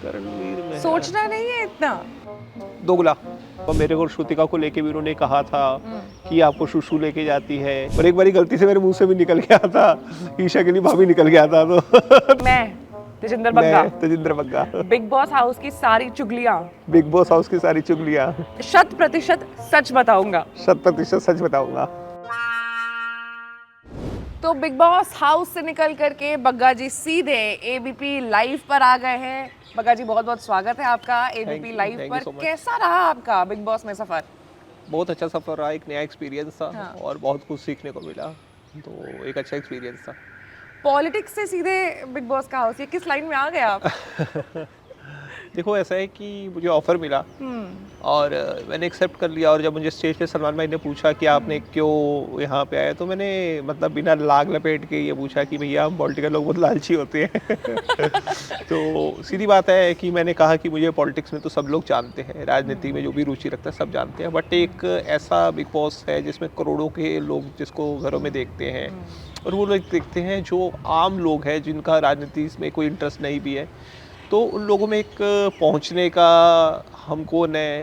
रणवीर में सोचना नहीं है इतना। दोगला। और मेरे को श्रुतिका को लेके भी उन्होंने कहा था कि आपको शुशु लेके जाती है, और एक बारी गलती से मेरे मुंह से भी निकल गया था, ईशा के लिए भाभी निकल गया था। तो मैं तेजिंदर बग्गा, मैं Tejinder Bagga, big boss house की सारी चुगलियां, बिग बॉस हाउस की सारी चुगलियां 100% सच बताऊंगा। 100% सच बताऊंगा। तो बिग बॉस हाउस से निकल करके बग्गा जी सीधे एबीपी लाइव पर आ गए हैं। बग्गा जी बहुत बहुत स्वागत है आपका एबीपी लाइव thank you पर। so much. कैसा रहा आपका बिग बॉस में सफर? बहुत अच्छा सफर रहा, एक नया एक्सपीरियंस था। हाँ। और बहुत कुछ सीखने को मिला, तो एक अच्छा एक्सपीरियंस था। पॉलिटिक्स से सीधे बिग बॉस का हाउस, ये किस लाइन में आ गए आप? देखो ऐसा है कि मुझे ऑफर मिला और मैंने एक्सेप्ट कर लिया। और जब मुझे स्टेज पे सलमान भाई ने पूछा कि आपने क्यों यहाँ पे आए, तो मैंने मतलब बिना लाग लपेट के ये पूछा कि भैया हम पॉलिटिकल लोग बहुत लालची होते हैं। तो सीधी बात है कि मैंने कहा कि मुझे पॉलिटिक्स में तो सब लोग जानते हैं, राजनीति में जो भी रुचि रखता है सब जानते हैं, बट एक ऐसा बिग बॉस है जिसमें करोड़ों के लोग जिसको घरों में देखते हैं, और वो लोग देखते हैं जो आम लोग हैं जिनका राजनीति में कोई इंटरेस्ट नहीं भी है। तो उन लोगों में एक पहुंचने का हम कौन है,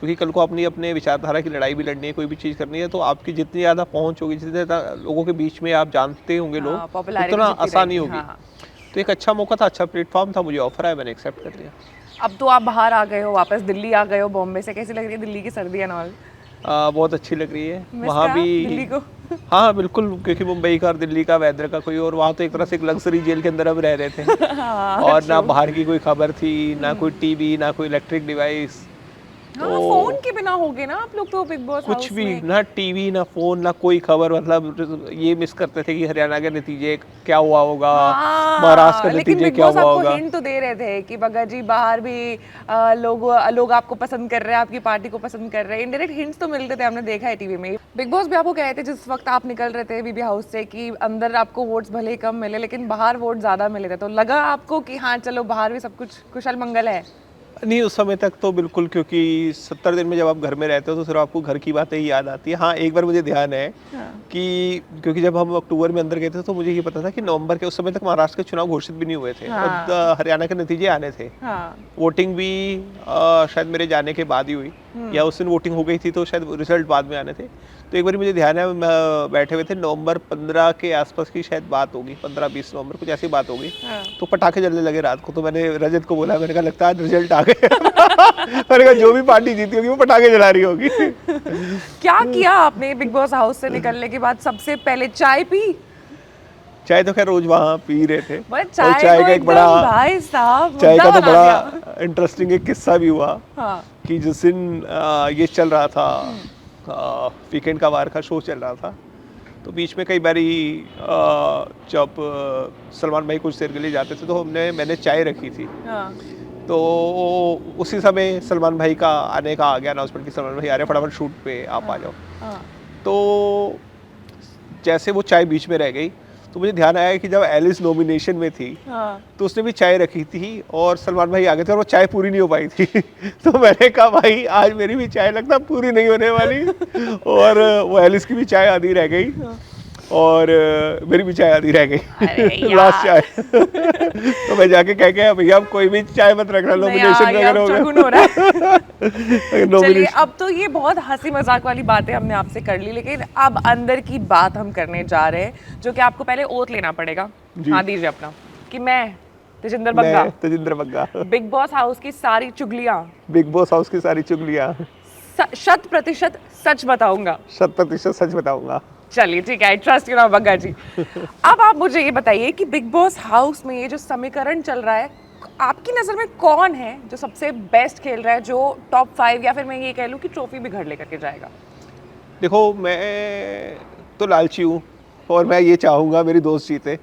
क्योंकि कल को अपनी अपने विचारधारा की लड़ाई भी लड़नी है, कोई भी चीज़ करनी है, तो आपकी जितनी ज़्यादा पहुंच होगी, जितने ज़्यादा लोगों के बीच में आप जानते होंगे लोग, popularity उतना जितनी आसानी रहेगी, होगी। हाँ। तो एक अच्छा मौका था, अच्छा प्लेटफॉर्म था, मुझे ऑफर आया, मैंने एक्सेप्ट कर लिया। अब तो आप बाहर आ गए हो, वापस दिल्ली आ गए हो बॉम्बे से। कैसी लग रही है दिल्ली की सर्दी एंड ऑल? बहुत अच्छी लग रही है मिस वहाँ करा भी दिल्ली को? हाँ बिल्कुल, क्योंकि मुंबई का और दिल्ली का वेदर का कोई, और वहाँ तो एक तरह से एक लग्जरी जेल के अंदर हम रह रहे थे। और ना बाहर की कोई खबर थी, ना कोई टीवी, ना कोई इलेक्ट्रिक डिवाइस। हाँ, फोन के बिना होगे ना आप लोग तो बिग बॉस कुछ हाउस भी में। ना, टीवी ना फोन ना कोई खबर। मतलब ये मिस करते थे कि हरियाणा के नतीजे क्या हुआ होगा, महाराष्ट्र के लेकिन नतीजे बिग क्या बॉस हुआ आपको होगा। हिंट तो दे रहे थे कि बग्गा जी बाहर भी लोग आपको पसंद कर रहे हैं, आपकी पार्टी को पसंद कर रहे हैं। इंडायरेक्ट हिंट्स तो मिलते थे, हमने देखा है टीवी में। बिग बॉस भी आपको कहे थे जिस वक्त आप निकल रहे थे बीबी हाउस से कि अंदर आपको वोट्स भले ही कम मिले लेकिन बाहर वोट ज्यादा मिले थे, तो लगा आपको कि हाँ चलो बाहर भी सब कुछ कुशल मंगल है? नहीं, उस समय तक तो बिल्कुल, क्योंकि 70 दिन में जब आप घर में रहते हो तो सिर्फ आपको घर की बातें ही याद आती है। हाँ, एक बार मुझे ध्यान है कि क्योंकि जब हम अक्टूबर में अंदर गए थे तो मुझे ये पता था कि नवंबर के उस समय तक महाराष्ट्र के चुनाव घोषित भी नहीं हुए थे। और हरियाणा के नतीजे आने थे। वोटिंग भी शायद मेरे जाने के बाद ही हुई, या उस दिन वोटिंग हो गई थी तो शायद रिजल्ट बाद में आने थे। तो एक बार मुझे ध्यान है, बैठे हुए थे, नवंबर 15 के आसपास की शायद बात होगी, 15-20 नवंबर कुछ ऐसी बात होगी। तो पटाखे जलने लगे रात को। तो मैंने रजत को बोला, मैंने कहा लगता है आज रिजल्ट आ गए। मैंने कहा जो भी पार्टी जीती होगी वो पटाखे जला रही होगी। क्या किया आपने बिग बॉस हाउस से निकलने के बाद? सबसे पहले चाय पी? चाय तो खैर रोज वहाँ पी रहे थे। और चाय का एक बड़ा, भाई साहब चाय का तो मुद्दा बना दिया। बड़ा इंटरेस्टिंग एक किस्सा भी हुआ कि जिस दिन ये चल रहा था, वीकेंड का वार का शो चल रहा था, तो बीच में कई बारी जब सलमान भाई कुछ देर के लिए जाते थे तो मैंने चाय रखी थी। तो उसी समय सलमान भाई का आने का आ गया अनाउंसमेंट कि सलमान भाई आ रहे हैं, फटाफट शूट पे आप आ जाओ। तो जैसे वो चाय बीच में रह गई तो मुझे ध्यान आया कि जब एलिस नॉमिनेशन में थी तो उसने भी चाय रखी थी और सलमान भाई आ गए थे और वो चाय पूरी नहीं हो पाई थी। तो मैंने कहा भाई आज मेरी भी चाय लगता पूरी नहीं होने वाली। और वो एलिस की भी चाय आधी रह गई और मेरी भी चाय आधी रह गई, लास्ट चाय। तो मैं जाके कह के भैया अब कोई भी चाय मत रखना नॉमिनेशन में अगर होगा। चलिए, अब तो ये बहुत हंसी मजाक वाली बातें हमने आपसे कर ली, लेकिन अब अंदर की बात हम करने जा रहे हैं, जो कि आपको पहले ओथ लेना पड़ेगा। हाँ दीजिए अपना, कि मैं Tejinder Bagga big boss house की सारी चुगलियां, बिग बॉस हाउस की सारी चुगलियां 100% सच बताऊंगा। 100% सच बताऊंगा। चलिए ठीक है, आई ट्रस्ट यू ना बग्गा जी। अब आप मुझे ये बताइए कि बिग बॉस हाउस में ये जो समीकरण चल रहा है, आपकी नज़र में कौन है जो सबसे बेस्ट खेल रहा है, जो टॉप 5 या फिर मैं ये कह लूँ कि ट्रॉफी भी घर लेकर के जाएगा? देखो मैं तो लालची हूँ और मैं ये चाहूँगा मेरी दोस्त जीते।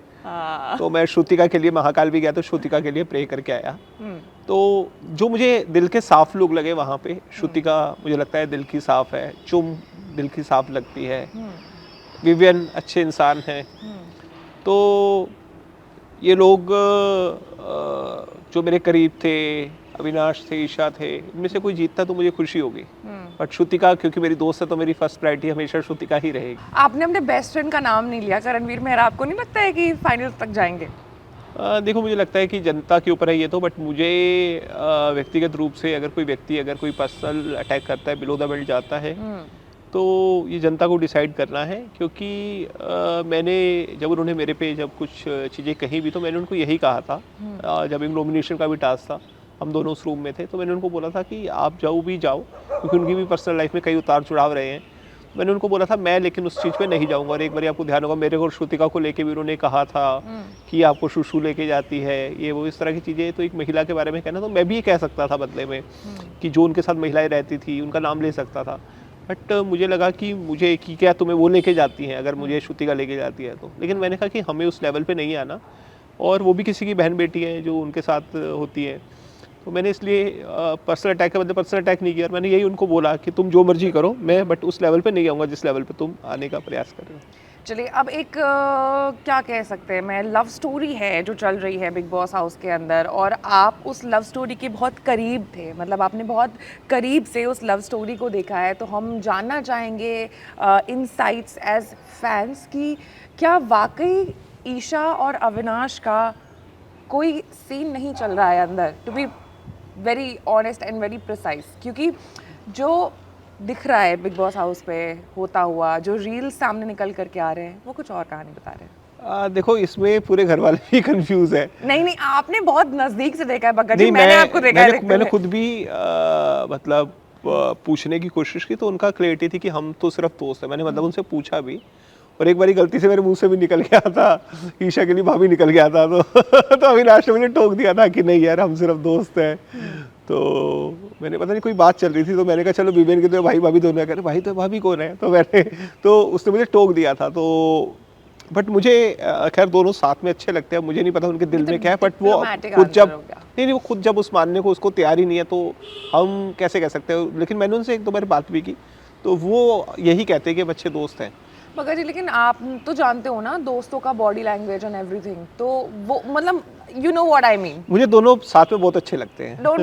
तो मैं श्रुतिका के लिए महाकाल भी गया तो श्रुतिका के लिए प्रे करके आया। तो जो मुझे दिल के साफ लोग लगे वहाँ पे, श्रुतिका मुझे लगता है दिल की साफ है, चुम दिल की साफ लगती है, विवियन अच्छे इंसान हैं। तो ये लोग जो मेरे करीब थे, अविनाश थे, ईशा थे, इनमें से कोई जीतता तो मुझे खुशी होगी। बट श्रुतिका क्योंकि मेरी दोस्त है तो मेरी फर्स्ट प्रायोरिटी हमेशा श्रुतिका ही रहेगी। आपने अपने बेस्ट फ्रेंड का नाम नहीं लिया, करणवीर मेहरा, आपको नहीं लगता है कि फाइनल तक जाएंगे? देखो मुझे लगता है कि जनता के ऊपर है ये तो, बट मुझे व्यक्तिगत रूप से अगर कोई पर्सनल अटैक करता है, बिलो द बेल्ट जाता है, तो ये जनता को डिसाइड करना है। क्योंकि मैंने जब उन्होंने मेरे पे जब कुछ चीज़ें कही भी तो मैंने उनको यही कहा था, जब एक नॉमिनेशन का भी टास्क था, हम दोनों उस रूम में थे, तो मैंने उनको बोला था कि आप जाओ भी जाओ, क्योंकि उनकी भी पर्सनल लाइफ में कई उतार चढ़ाव रहे हैं। मैंने उनको बोला था मैं लेकिन उस चीज़ पे नहीं जाऊंगा। और एक बार आपको ध्यान होगा मेरे को श्रुतिका को लेके भी उन्होंने कहा था कि आपको शुशु लेके जाती है, ये वो इस तरह की चीज़ें। तो एक महिला के बारे में कहना, तो मैं भी ये कह सकता था बदले में कि जो उनके साथ महिलाएं रहती थी उनका नाम ले सकता था। बट मुझे लगा कि मुझे कि क्या तुम्हें वो लेके जाती हैं अगर मुझे श्रुतिका लेके जाती है तो। लेकिन मैंने कहा कि हमें उस लेवल पे नहीं आना, और वो भी किसी की बहन बेटी है जो उनके साथ होती है। तो मैंने इसलिए पर्सनल अटैक के बदले पर्सनल अटैक नहीं किया। मैंने यही उनको बोला कि तुम जो मर्जी करो, मैं बट उस लेवल पे नहीं आऊँगा जिस लेवल पे तुम आने का प्रयास कर रहे हो। चलिए अब एक क्या कह सकते हैं, मैं लव स्टोरी है जो चल रही है बिग बॉस हाउस के अंदर, और आप उस लव स्टोरी के बहुत करीब थे, मतलब आपने बहुत करीब से उस लव स्टोरी को देखा है। तो हम जानना चाहेंगे इनसाइट्स एज फैंस कि क्या वाकई ईशा और अविनाश का कोई सीन नहीं चल रहा है अंदर, to be very honest and very precise, क्योंकि जो दिख रहा है बिग बॉस हाउस पे होता हुआ, जो रील्स सामने निकल करके आ रहे हैं, वो कुछ और कहानी बता रहे हैं। देखो इसमें पूरे घर वाले भी कंफ्यूज है। नहीं, आपने बहुत नजदीक से देखा है बग्गा जी, मैंने आपको देखा है। मैंने खुद भी मतलब पूछने की कोशिश की, तो उनका क्लैरिटी थी कि हम तो सिर्फ दोस्त हैं। मैंने मतलब उनसे पूछा भी, और एक बारी गलती से मेरे मुंह से भी निकल गया था, ईशा के लिए भाभी निकल गया था, तो अविनाश ने मुझे टोक दिया था कि नहीं यार हम सिर्फ दोस्त हैं। तो मैंने पता नहीं कोई बात चल रही थी, तो मैंने कहा चलो बीबेन के तो भाई भाभी दोनों है। कह रहे भाई तो भाभी कौन है, तो उसने मुझे टोक दिया था। तो बट मुझे खैर दोनों साथ में अच्छे लगते हैं, मुझे नहीं पता उनके दिल में क्या है, बट वो खुद जब नहीं वो खुद जब उस मानने को उसको तैयार ही नहीं है, तो हम कैसे कह सकते हैं। लेकिन मैंने उनसे एक दो बार बात भी की, तो वो यही कहते हैं कि बच्चे दोस्त हैं। मगर जी लेकिन आप तो जानते हो ना दोस्तों का बॉडी लैंग्वेज एंड एवरीथिंग, तो वो मतलब you know what I mean. मुझे दोनों साथ में बहुत अच्छे लगते हैं। डोंट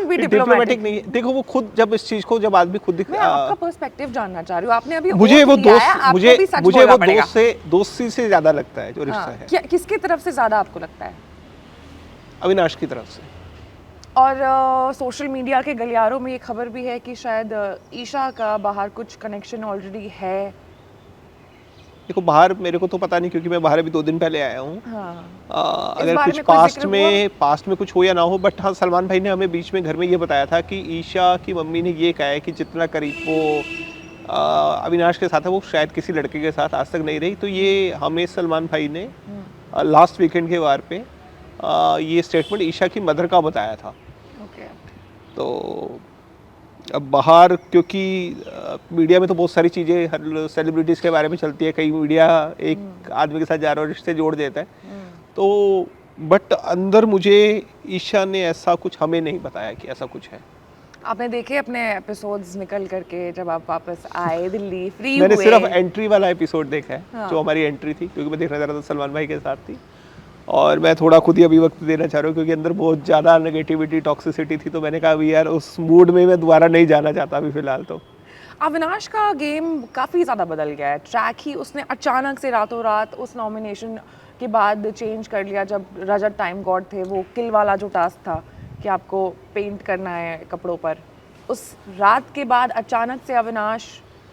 बी डिप्लोमैटिक नहीं। देखो वो खुद जब इस चीज को जब आदमी खुद मैं आपका पर्सपेक्टिव जानना चाह रही हूँ। आपने अभी मुझे वो दोस्त दोस्ती से ज्यादा लगता है जो रिश्ता है। किसकी तरफ से ज्यादा आपको लगता है? अविनाश की तरफ से। और सोशल मीडिया के गलियारों में ये खबर भी है कि शायद ईशा का बाहर कुछ कनेक्शन ऑलरेडी है। देखो बाहर मेरे को तो पता नहीं, क्योंकि मैं बाहर अभी 2 दिन पहले आया हूँ। हाँ। अगर कुछ पास्ट में कुछ हो या ना हो, बट हाँ सलमान भाई ने हमें बीच में घर में ये बताया था कि ईशा की मम्मी ने ये कहा है कि जितना करीब वो अविनाश के साथ है वो शायद किसी लड़के के साथ आज तक नहीं रही। तो ये हमें सलमान भाई ने लास्ट वीकेंड के वार पे ये स्टेटमेंट ईशा की मदर का बताया था। तो अब बाहर क्योंकि मीडिया में तो बहुत सारी चीज़ें हर सेलिब्रिटीज़ के बारे में चलती है, कई मीडिया एक आदमी के साथ जा रहा है और रिश्ते जोड़ देता है। तो बट अंदर मुझे ईशा ने ऐसा कुछ हमें नहीं बताया कि ऐसा कुछ है। आपने देखे अपने एपिसोड्स निकल करके जब आप वापस आए दिल्ली फ्री मैंने हुए? सिर्फ एंट्री वाला एपिसोड देखा है। हाँ। जो हमारी एंट्री थी, क्योंकि मैं देखना चाह रहा था सलमान भाई के साथ थी, और मैं थोड़ा खुद ही अभी वक्त देना चाह रहा हूँ क्योंकि अंदर बहुत ज़्यादा नेगेटिविटी टॉक्सिसिटी थी। तो मैंने कहा अभी यार उस मूड में मैं दोबारा नहीं जाना चाहता अभी फ़िलहाल। तो अविनाश का गेम काफ़ी ज़्यादा बदल गया है। ट्रैक ही उसने अचानक से रातों रात उस नॉमिनेशन के बाद चेंज कर लिया। जब रजत टाइम गॉड थे, वो किल वाला जो टास्क था कि आपको पेंट करना है कपड़ों पर, उस रात के बाद अचानक से अविनाश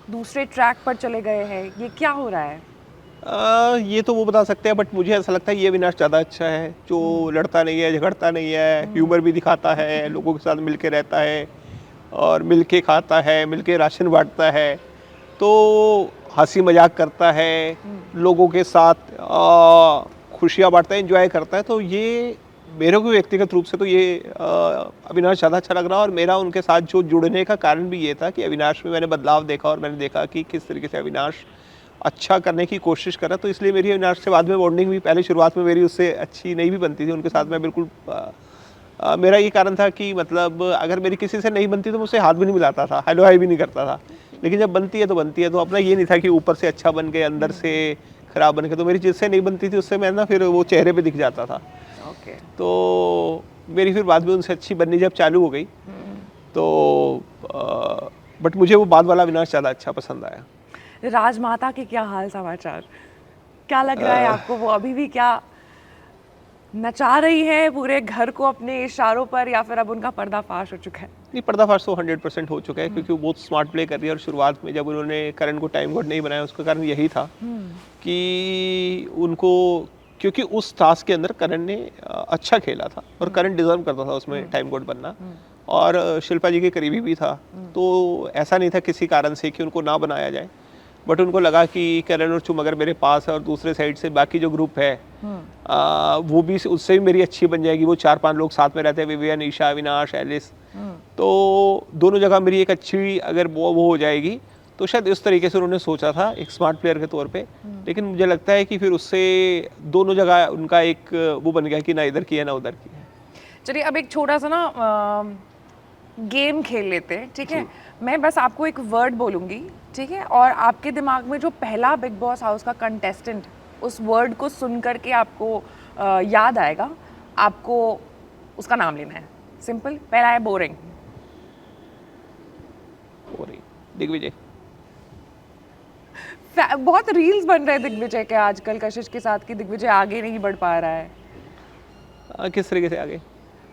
दूसरे ट्रैक पर चले गए हैं। ये क्या हो रहा है? ये तो वो बता सकते हैं, बट मुझे ऐसा लगता है ये अविनाश ज़्यादा अच्छा है, जो लड़ता नहीं है, झगड़ता नहीं है, ह्यूमर भी दिखाता है, लोगों के साथ मिलके रहता है और मिलके खाता है, मिलके राशन बांटता है, तो हंसी मजाक करता है, लोगों के साथ खुशियाँ बांटता है, एंजॉय करता है। तो ये मेरे को व्यक्तिगत रूप से तो ये अविनाश ज़्यादा अच्छा लग रहा है। और मेरा उनके साथ जो जुड़ने का कारण भी ये था कि अविनाश में मैंने बदलाव देखा और मैंने देखा कि किस तरीके से अविनाश अच्छा करने की कोशिश कर रहा। तो इसलिए मेरी अविनाश से बाद में बॉन्डिंग भी पहले शुरुआत में मेरी उससे अच्छी नहीं भी बनती थी। उनके साथ मैं बिल्कुल मेरा ये कारण था कि मतलब अगर मेरी किसी से नहीं बनती तो मुझसे हाथ भी नहीं मिलाता था, हेलो हाई भी नहीं करता था। लेकिन जब बनती है तो बनती है। तो अपना ये नहीं था कि ऊपर से अच्छा बन के अंदर से खराब बन के। तो मेरी जिससे नहीं बनती थी उससे मैं ना फिर वो चेहरे पे दिख जाता था। तो मेरी फिर बाद में उनसे अच्छी बननी जब चालू हो गई तो बट मुझे वो बाद वाला अविनाश ज़्यादा अच्छा पसंद आया। राजमाता के क्या हाल समाचार, क्या लग रहा है आपको? वो अभी भी क्या नचा रही है पूरे घर को अपने इशारों पर, या फिर अब उनका पर्दाफाश हो चुका है? नहीं, पर्दाफाश तो 100% हो चुका है, क्योंकि वो बहुत स्मार्ट प्ले कर रही है। और शुरुआत में जब उन्होंने करण को टाइम गॉड नहीं बनाया, उसका कारण यही था कि उनको, क्योंकि उस टास्क के अंदर करण ने अच्छा खेला था और करण डिजर्व करता था उसमें टाइम गॉड बनना, और शिल्पा जी के करीबी भी था। तो ऐसा नहीं था किसी कारण से कि उनको ना बनाया जाए, बट उनको लगा कि करण और चुम अगर मेरे पास है और दूसरे साइड से बाकी जो ग्रुप है वो भी, उससे भी मेरी अच्छी बन जाएगी। वो 4-5 लोग साथ में रहते हैं, विवियन, ईशा, अविनाश, एलिस, तो दोनों जगह मेरी एक अच्छी अगर वो हो जाएगी, तो शायद इस तरीके से उन्होंने सोचा था एक स्मार्ट प्लेयर के तौर पे। लेकिन मुझे लगता है कि फिर उससे दोनों जगह उनका एक वो बन गया कि ना इधर की है ना उधर की है। चलिए अब एक छोटा सा ना गेम खेल लेते हैं, ठीक है? मैं बस आपको एक वर्ड बोलूँगी, ठीक है? और आपके दिमाग में जो पहला बिग बॉस हाउस का कंटेस्टेंट उस वर्ड को सुन करके आपको याद आएगा, आपको उसका नाम लेना है। सिंपल। पहला है बोरिंग। दिग्विजय। बहुत रील्स बन रहे हैं दिग्विजय के आजकल कशिश के साथ, कि दिग्विजय आगे नहीं बढ़ पा रहा है। किस तरीके से आगे?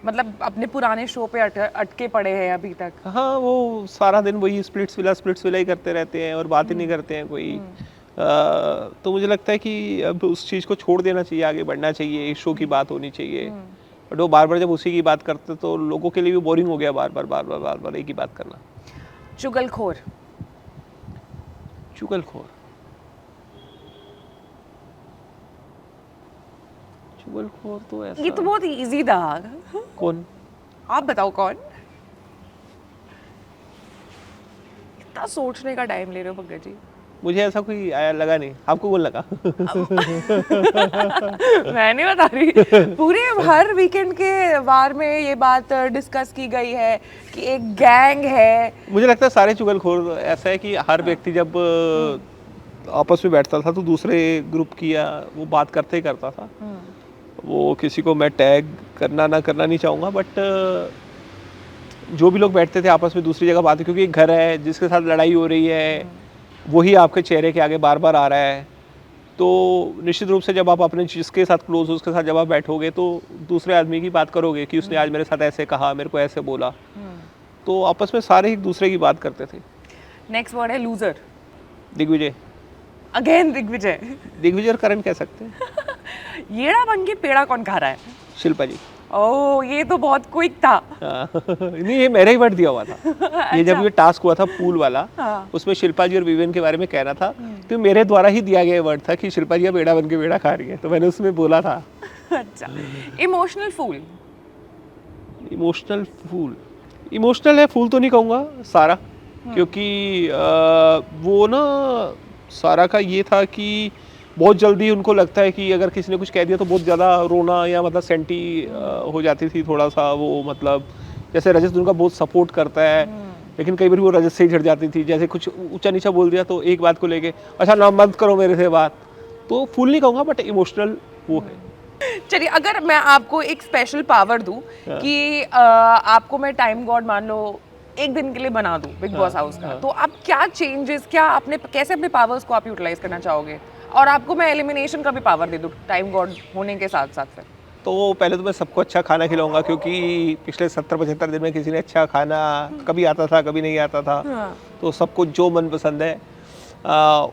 मतलब अपने पुराने शो पे अटके पड़े हैं अभी तक। हाँ, वो सारा दिन वही स्प्लिट्स विला ही करते रहते हैं और बात ही नहीं करते हैं कोई। तो मुझे लगता है कि अब उस चीज़ को छोड़ देना चाहिए, आगे बढ़ना चाहिए, शो की बात होनी चाहिए। बट वो बार बार जब उसी की बात करते तो लोगों के लिए भी बोरिंग हो गया, बार बार एक ही बात करना। चुगलखोर। चुगलखोर तो ऐसा, ये तो बहुत इजी था। कौन? आप बताओ कौन? इतना सोचने का टाइम ले रहे हो भगत जी। मुझे ऐसा कोई आया लगा नहीं, आपको कौन लगा? मैं नहीं बता रही। पूरे हर वीकेंड के वार में ये बात डिस्कस की गई है कि एक गैंग है। मुझे लगता है सारे चुगलखोर ऐसा है कि हर व्यक्ति जब आपस में बैठता था तो दूसरे ग्रुप की या वो बात करते ही करता था। वो किसी को मैं टैग करना ना करना नहीं चाहूँगा, बट जो भी लोग बैठते थे आपस में दूसरी जगह बात, क्योंकि एक घर है जिसके साथ लड़ाई हो रही है, वही आपके चेहरे के आगे बार बार आ रहा है। तो निश्चित रूप से जब आप अपने जिसके साथ क्लोज हो उसके साथ जब आप बैठोगे तो दूसरे आदमी की बात करोगे कि उसने आज मेरे साथ ऐसे कहा, मेरे को ऐसे बोला। तो आपस में सारे एक दूसरे की बात करते थे। नेक्स्ट वर्ड है लूजर। दिग्विजय। अगेन दिग्विजय। दिग्विजय और करण कह सकते हैं। येड़ा बन के पेड़ा कौन खा रहा है? शिल्पा जी। ओह, ये तो बहुत क्विक था। नहीं, ये मेरा ही वर्ड दिया हुआ था। अच्छा। ये जब ये टास्क हुआ था पूल वाला, हाँ। उसमें शिल्पा जी और विवियन के बारे में कहना था, तो मेरे द्वारा ही दिया गया वर्ड था कि शिल्पा जी अब बेड़ा बन के बेड़ा खा रही है, तो मैंने उसमें बोला था। अच्छा। Emotional fool. Emotional fool, emotional है, फूल तो नहीं कहूँगा सारा, क्योंकि वो ना सारा का ये था कि बहुत जल्दी उनको लगता है कि अगर किसी ने कुछ कह दिया तो बहुत ज़्यादा रोना या मतलब सेंटी हो जाती थी थोड़ा सा। वो मतलब जैसे रजत उनका बहुत सपोर्ट करता है, लेकिन कई बार वो रजत से ही झड़ जाती थी। जैसे कुछ ऊंचा नीचा बोल दिया तो एक बात को लेके अच्छा ना मत करो मेरे से बात। तो फुल नहीं कहूँगा, बट इमोशनल वो है। चलिए, अगर मैं आपको एक स्पेशल पावर दूं कि आपको मैं टाइम गॉड मान लो एक दिन के लिए बना दूं बिग बॉस हाउस का, तो आप क्या चेंजेस, क्या अपने कैसे अपने पावर्स को आप यूटिलाइज करना चाहोगे? और आपको मैं एलिमिनेशन का भी पावर दे दूं टाइम गॉड होने के साथ साथ फिर? तो पहले तो मैं सबको अच्छा खाना खिलाऊंगा, क्योंकि पिछले 70-75 दिन में किसी ने अच्छा खाना कभी आता था कभी नहीं आता था। तो सबको जो मन पसंद है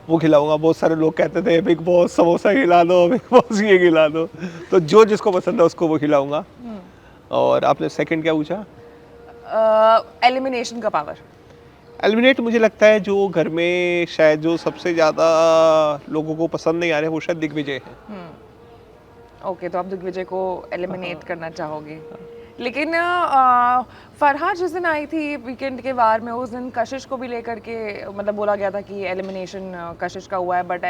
वो खिलाऊंगा। बहुत सारे लोग कहते थे बिग बॉस समोसा खिला दो, बिग बॉस ये खिला दो, तो जो जिसको पसंद है उसको वो खिलाऊंगा। और आपने सेकंड क्या पूछा? एलिमिनेशन का पावर। एलिमिनेट मुझे लगता है जो घर में शायद जो सबसे ज़्यादा लोगों को पसंद नहीं आ रहे वो शायद दिग्विजय है। ओके, तो आप दिग्विजय को एलिमिनेट करना चाहोगे। लेकिन फरहा जिस दिन आई थी वीकेंड के वार में, उस दिन कशिश को भी लेकर के मतलब बोला गया था कि एलिमिनेशन कशिश का हुआ है, बट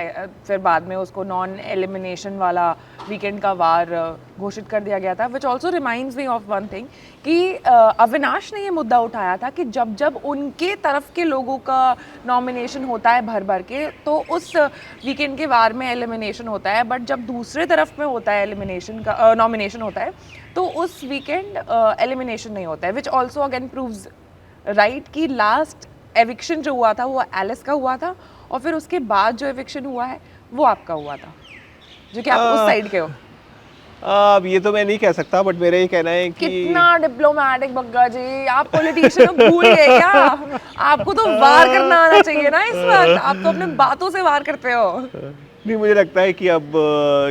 फिर बाद में उसको नॉन एलिमिनेशन वाला वीकेंड का वार घोषित कर दिया गया था। Which also reminds me of one thing कि अविनाश ने ये मुद्दा उठाया था कि जब जब उनके तरफ के लोगों का नॉमिनेशन होता है भर भर के, तो उस वीकेंड के वार में एलिमिनेशन होता है, बट जब दूसरे तरफ में होता है एलिमिनेशन का नॉमिनेशन होता है तो उस वीकेंड एलिमिनेशन नहीं होता है। Which also again proves right कि लास्ट एविक्शन जो हुआ था वो एलिस का हुआ था, और फिर उसके बाद जो एविक्शन हुआ है वो आपका हुआ था, जो कि आप उस साइड के हो। अब ये तो मैं नहीं कह सकता, बट मेरा ये कहना है कि कितना डिप्लोमेटिक बग्गा जी, आप पॉलिटिशियन भूल गए क्या? आपको तो वार करना आना चाहिए ना इस वक्त, आप तो अपने बातों से वार करते हो। नहीं, मुझे लगता है कि अब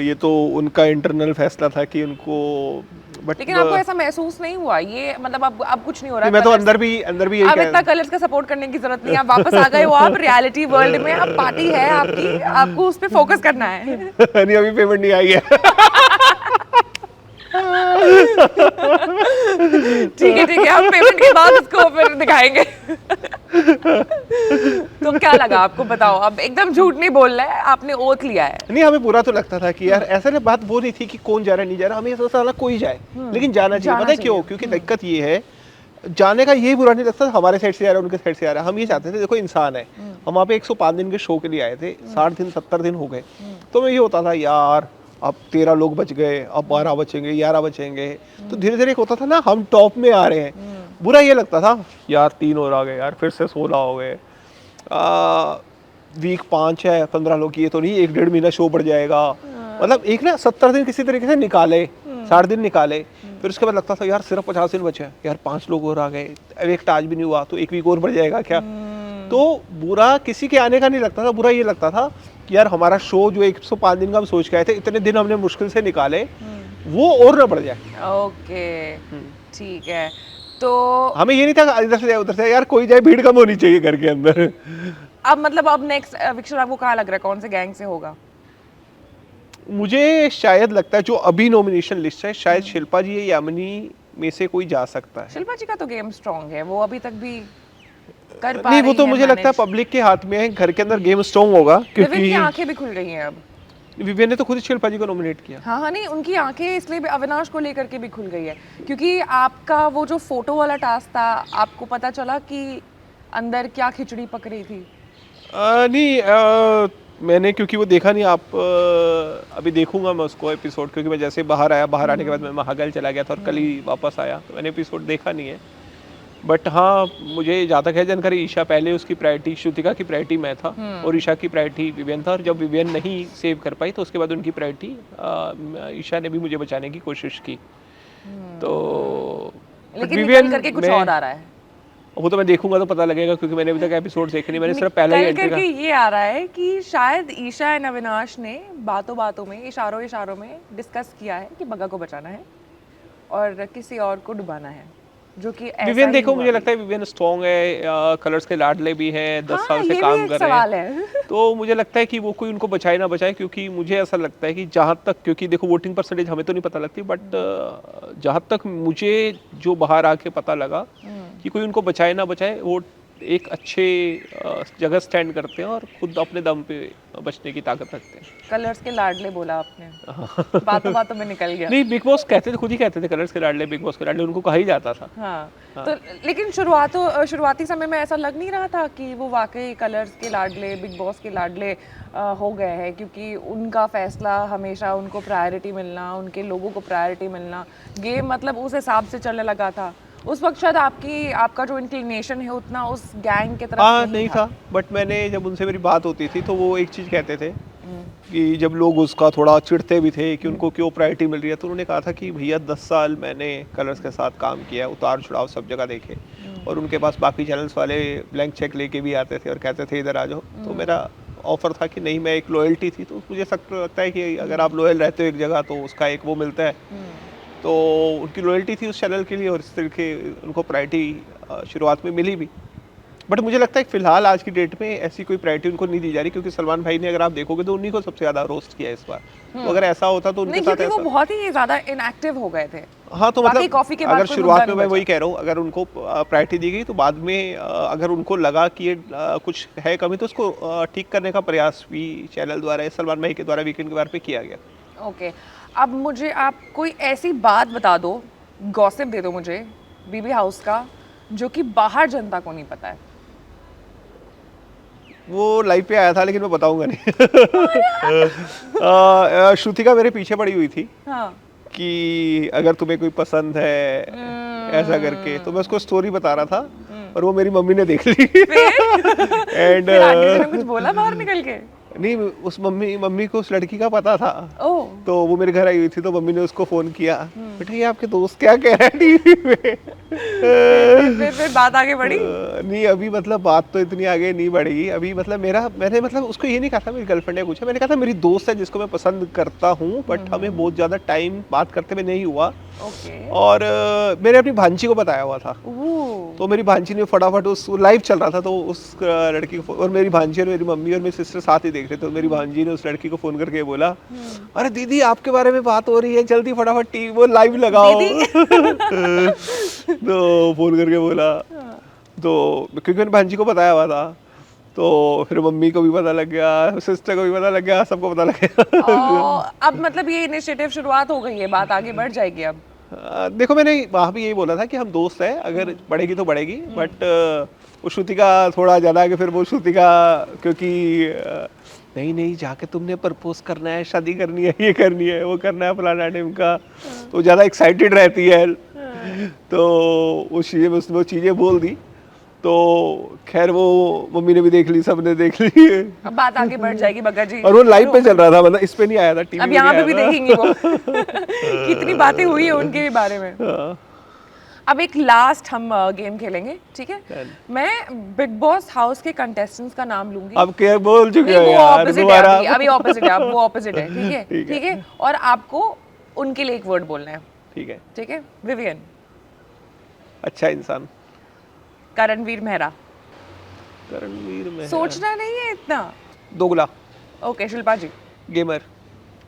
ये तो उनका इंटरनल फैसला था कि उनको, बट लेकिन आपको ऐसा महसूस नहीं हुआ ये, मतलब अब कुछ नहीं हो रहा है? मैं तो कलर्स- अंदर भी यही अब इतना कलर्स का सपोर्ट करने की जरूरत नहीं है, आप वापस आ गए हो, आप रियलिटी वर्ल्ड में, अब पार्टी है आपकी, आपको उस पे फोकस करना है। नहीं, अभी पेमेंट नहीं आई है। ठीक है, हम पेमेंट के बाद उसको फिर दिखाएंगे। तो क्या लगा आपको, बताओ, अब एकदम झूठ नहीं बोल रहा है, आपने ओथ लिया है। नहीं, हमें बुरा तो लगता था कि यार ऐसा ना, बात वो नहीं थी कि कौन जा रहा है नहीं जा रहा, हमें ऐसा साला कोई जाए, लेकिन जाना चाहिए। पता है क्यों? क्योंकि दिक्कत ये है, जाने का ये बुरा नहीं लगता, हमारे साइड से आ रहा है, उनके साइड से आ रहा है। हम ये चाहते थे, देखो इंसान है, हम वहाँ पे 105 दिन के शो के लिए आए थे, 60 दिन 70 दिन हो गए, तो मैं ये होता था यार अब 13 लोग बच गए, अब 12 बचेंगे, 11 बचेंगे, तो धीरे धीरे होता था ना हम टॉप में आ रहे हैं, बुरा ये लगता था यार 3 और आ गए, यार फिर से 16 हो गए, वीक 5 है, 15 लोग, ये तो नहीं 1-1.5 महीना शो बढ़ जाएगा। मतलब एक ना 70 दिन किसी तरीके से निकाले, 60 दिन निकाले, फिर उसके बाद लगता था यार सिर्फ 50 दिन बचे हैं, यार 5 लोग और आ गए, अब एक टाज भी नहीं हुआ, तो 1 वीक और बढ़ जाएगा क्या? तो बुरा किसी के आने का नहीं लगता था, बुरा ये लगता था कि यार हमारा शो जो 105 दिन का हम सोच के आए थे, इतने दिन हमने मुश्किल से निकाले, वो और ना बढ़ जाए। ओके, ठीक है। तो हमें ये नहीं था इधर से जाए उधर से, यार कोई जाए, भीड़ कम होनी चाहिए घर के अंदर। अब मतलब अब नेक्स्ट एविक्शन आपको कहाँ लग रहा है, कौन से गैंग से होगा? मुझे शायद लगता है जो अभी नॉमिनेशन लिस्ट है, शायद शिल्पा जी या यामिनी में से कोई जा सकता है। शिल्पा जी का तो गेम स्ट्रांग है, वो अभी तक भी कर पा नहीं, रही वो तो है मुझे लगता है manage। पब्लिक के हाथ में है, घर के अंदर गेम स्ट्रांग होगा, विविन क्योंकि की आंखें भी खुल गई हैं अब। विवियन ने तो खुद ही शिल्पा जी को नॉमिनेट किया। हाँ, नहीं, उनकी आंखें इसलिए भी अविनाश को लेकर के भी खुल गई है, क्योंकि आपका वो जो फोटो वाला टास्क था, आपको पता चला कि अंदर क्या खिचड़ी पक रही थी। नहीं, मैंने क्योंकि वो देखा नहीं, आप अभी देखूंगा मैं उसको एपिसोड, क्योंकि मैं जैसे बाहर आया, बाहर आने के बाद मैं महागल चला गया था और कल ही वापस आया, तो मैंने एपिसोड देखा नहीं है। बट हाँ, मुझे ज़्यादा है जानकारी, ईशा पहले उसकी प्रायोरिटी, श्रुतिका की प्रायोरिटी मैं था और ईशा की प्रायोरिटी विवियन था, और जब विवियन नहीं सेव कर पाई तो उसके बाद उनकी प्रायोरिटी ईशा ने भी मुझे बचाने की कोशिश की। तो लेकिन निकल करके कुछ और आ रहा है। वो तो मैं देखूंगा तो पता लगेगा, क्योंकि मैंने अभी तक एपिसोड देखे नहीं, मैंने सिर्फ पहला ही निकल एंट्री का। करके ये आ रहा है कि शायद ईशा एंड अविनाश ने बातों बातों में, इशारों इशारों में डिस्कस किया है कि बग्गा को बचाना है और किसी और को डुबाना है, जो कि ऐसा विवियन ही देखो, हुआ मुझे अभी। लगता है विवियन स्ट्रॉन्ग है, कलर्स के लाडले भी हैं, 10 साल से ये भी काम एक कर रहे सवाल हैं, है। तो मुझे लगता है कि वो कोई उनको बचाए ना बचाए, क्योंकि मुझे ऐसा लगता है कि जहाँ तक, क्योंकि देखो वोटिंग परसेंटेज हमें तो नहीं पता लगती, बट जहाँ तक मुझे जो बाहर आके पता लगा कि कोई उनको बचाए ना बचाए, वो एक अच्छे जगह स्टैंड करते हैं और खुद अपने दम पे बचने की ताकत रखते हैं। कलर्स के लाडले बोला आपने, बातों बातों में निकल गया। नहीं, बिग बॉस कहते थे, खुद ही कहते थे कलर्स के लाडले, बिग बॉस के लाडले, उनको कहा ही जाता था। हाँ, तो लेकिन शुरुआती समय में ऐसा लग नहीं रहा था कि वो वाकई कलर्स के लाडले, बिग बॉस के लाडले हो गए हैं, क्योंकि उनका फैसला हमेशा, उनको प्रायोरिटी मिलना, उनके लोगों को प्रायोरिटी मिलना, गेम मतलब उस हिसाब से चलने लगा था। उस वक्त शायद आपका जो इंक्लिनेशन है उतना उस गैंग के तरफ नहीं था, बट मैंने जब उनसे मेरी बात होती थी तो वो एक चीज़ कहते थे कि जब लोग उसका थोड़ा चिढ़ते भी थे कि उनको क्यों प्रायोरिटी मिल रही है, तो उन्होंने कहा था कि भैया 10 साल मैंने कलर्स के साथ काम किया, उतार चढ़ाव सब जगह देखे, और उनके पास बाकी चैनल्स वाले ब्लैंक चेक लेके भी आते थे और कहते थे इधर आ जाओ, तो मेरा ऑफर था कि नहीं, मैं एक लॉयल्टी थी, तो मुझे सख्त लगता है कि अगर आप लॉयल रहते हो एक जगह तो उसका एक वो मिलता है, तो उनकी लॉयल्टी थी उस चैनल के लिए, और इस तरीके उनको प्रायोरिटी शुरुआत में मिली भी। बट मुझे लगता है कि फिलहाल आज की डेट में ऐसी कोई प्रायोरिटी उनको नहीं दी जा रही, क्योंकि सलमान भाई ने, अगर आप देखोगे तो उन्हीं को सबसे ज्यादा रोस्ट किया इस बार, तो अगर ऐसा होता तो उनके नहीं, साथ क्योंकि वो ऐसा, बहुत ही ज्यादा इनएक्टिव हो गए थे। हाँ, तो बाकी मतलब कॉफी के बाद अगर कोई शुरुआत मुद्दा में नहीं मैं बचा। वही कह रहा हूँ, अगर उनको प्रायोरिटी दी गई तो बाद में अगर उनको लगा कि ये कुछ है कमी, तो उसको ठीक करने का प्रयास भी चैनल द्वारा, सलमान भाई के द्वारा वीकेंड के बार पे किया गया। ओके, अब मुझे आप कोई ऐसी बात बता दो, गॉसिप दे दो मुझे बीबी हाउस का, जो कि बाहर जनता को नहीं पता है। वो लाइव पे आया था, लेकिन मैं बताऊंगा नहीं। श्रुतिका मेरे पीछे पड़ी हुई थी हाँ। कि अगर तुम्हें कोई पसंद है ऐसा करके, तो मैं उसको स्टोरी बता रहा था और वो मेरी मम्मी ने देख ली। एंड फिर आगे से कुछ बोला बाहर निकल के? नहीं, उस मम्मी को उस लड़की का पता था। ओह तो वो मेरे घर आई हुई थी, तो मम्मी ने उसको फोन किया, बेटा ये आपके दोस्त क्या कह रहे हैं टीवी में। फिर बात आगे बढ़ी। नहीं अभी मतलब बात तो इतनी आगे नहीं बढ़ी अभी, मतलब मैंने मतलब उसको ये नहीं कहा था मेरी गर्लफ्रेंड ने पूछा, मैंने कहा था मेरी दोस्त है जिसको मैं पसंद करता हूँ, बट हमें बहुत ज्यादा टाइम बात करते हुए नहीं हुआ। ओके। और मैंने अपनी भांजी को बताया हुआ था, तो मेरी भांजी ने फटाफट उस लाइव चल रहा था, तो उस लड़की को, और मेरी भांजी और मेरी मम्मी और मेरी सिस्टर साथ ही देख रहे थे, तो मेरी भांजी ने उस लड़की को फोन करके बोला, अरे दीदी आपके बारे में बात हो रही है, जल्दी फटाफट टीवी वो लाइव लगाओ। तो फोन करके बोला, तो क्योंकि मैंने भांजी को बताया हुआ था, तो फिर मम्मी को भी पता लग गया, सिस्टर को भी पता लग गया, सबको पता लग गया। अब मतलब ये इनिशिएटिव शुरुआत हो गई है, बात आगे बढ़ जाएगी अब। देखो मैंने वहाँ भी यही बोला था कि हम दोस्त हैं, अगर बढ़ेगी तो बढ़ेगी, बट वो श्रुतिका थोड़ा ज़्यादा आगे, फिर वो श्रुतिका क्योंकि नहीं जाके तुमने प्रपोज करना है, शादी करनी है, ये करनी है, वो करना है, फलाना टाइम का, तो ज़्यादा एक्साइटेड रहती है, तो वो चीज़ें बोल दी। तो खैर वो मम्मी ने भी देख ली, सबने देख ली। अब बात आगे बढ़ जाएगी बग्गा जी। और वो लाइव पे चल रहा था, मतलब इस पे नहीं आया था, टीवी अब यहाँ पे भी देखेंगे वो। कितनी बातें हुई है उनके भी बारे में। अब एक लास्ट हम गेम खेलेंगे, ठीक है? मैं बिग बॉस हाउस के कंटेस्टेंट्स का नाम लूंगी। अब क्या बोल चुके हो वो यार, ऑपोजिट दोबारा। है, अभी ऑपोजिट है, अब वो ऑपोजिट है, ठीक है? ठीक है, और आपको उनके लिए एक वर्ड बोलना है, ठीक है? विवियन। अच्छा इंसान। करणवीर मेहरा। करणवीर मेहरा। सोचना नहीं है इतना। दोगला। Okay. Shilpa ji. Gamer.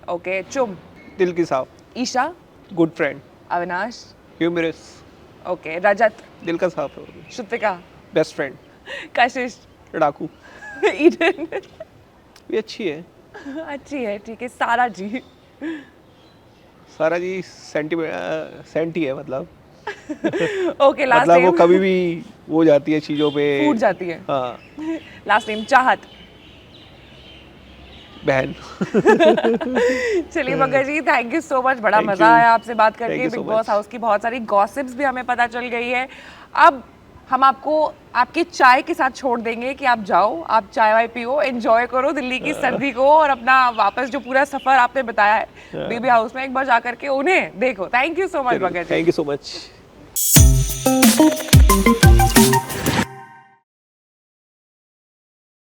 Okay. चुम। दिल की साफ। Isha. Good friend. Avinash. Humorous. Okay. Rajat. दिल का साफ है। श्रुतिका। Best friend. कशिश। लड़ाकू। ईडन। भी अच्छी है। अच्छी है, ठीक है। सारा जी। सारा जी सेंटी है, मतलब ओके। लास्ट मतलब वो नेम। कभी भी वो जाती है चीजों पे, फूट जाती है। हाँ। Last name. चाहत। बहन। चलिए मगर जी, थैंक यू सो मच, बड़ा Thank मजा you. आया आपसे बात करके। Thank you so big boss much. House की बहुत सारी गॉसिप्स भी हमें पता चल गई है। अब हम आपको आपकी चाय के साथ छोड़ देंगे कि आप जाओ, आप चाय वाय पियो, एंजॉय करो दिल्ली की सर्दी को, और अपना वापस जो पूरा सफर आपने बताया है बीबी हाउस में, एक बार जाकर के उन्हें देखो। थैंक यू सो मच मगर जी। Thank you so much.